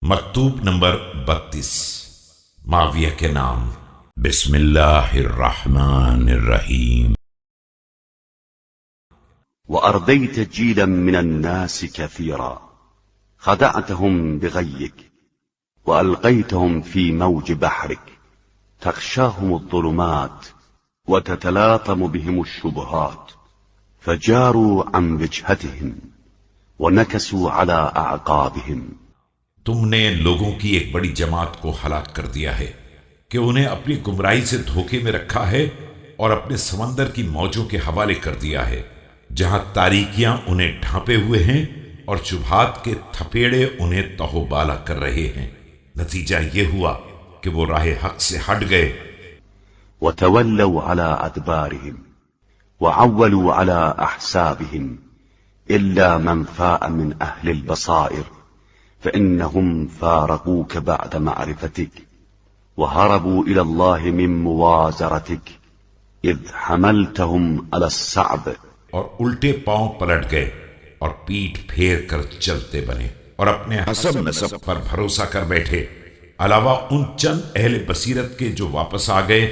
مکتوب نمبر 32 معاویہ کے نام۔ بسم اللہ الرحمن الرحیم۔ وأرضيت جيلا من الناس كثيرا خدعتهم بغيك وألقيتهم في موج بحرك تغشاهم الظلمات وتتلاطم بهم الشبهات فجاروا عن وجهتهم ونكسوا على أعقابهم۔ تم نے لوگوں کی ایک بڑی جماعت کو ہلاک کر دیا ہے کہ انہیں اپنی گمراہی سے دھوکے میں رکھا ہے اور اپنے سمندر کی موجوں کے حوالے کر دیا ہے، جہاں تاریکیاں انہیں ڈھانپے ہوئے ہیں اور شبہات کے تھپیڑے انہیں تہو بالا کر رہے ہیں۔ نتیجہ یہ ہوا کہ وہ راہ حق سے ہٹ گئے۔ وتولوا على أدبارهم وعولوا على أحسابهم إلا من فاء من أهل البصائر فإنهم فارقوك بعد معرفتك وهربوا إلى الله من موازرتك إذ حملتهم على الصعب، اور الٹے پاؤں پلٹ گئے اور پیٹھ پھیر کر چلتے بنے اور اپنے حسب نسب پر بھروسہ کر بیٹھے، علاوہ ان چند اہل بصیرت کے جو واپس آ گئے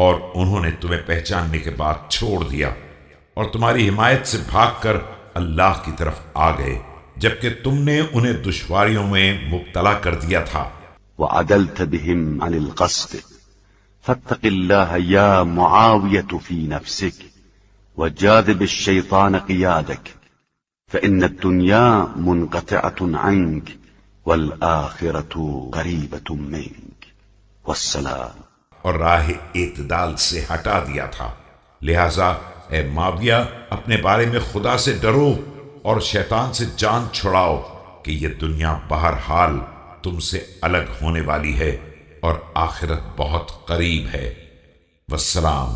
اور انہوں نے تمہیں پہچاننے کے بعد چھوڑ دیا اور تمہاری حمایت سے بھاگ کر اللہ کی طرف آ گئے، جبکہ تم نے انہیں دشواریوں میں مبتلا کر دیا تھا۔ وعدلت بهم عن القصد فاتق الله يا معاوية في نفسك وجاذب الشيطان قيادك فإن الدنيا منقطعة عنك والآخرة قريبة منك والسلام۔ اور راہ اعتدال سے ہٹا دیا تھا، لہذا اے معاویہ اپنے بارے میں خدا سے ڈرو اور شیطان سے جان چھڑاؤ کہ یہ دنیا بہرحال تم سے الگ ہونے والی ہے اور آخرت بہت قریب ہے۔ والسلام۔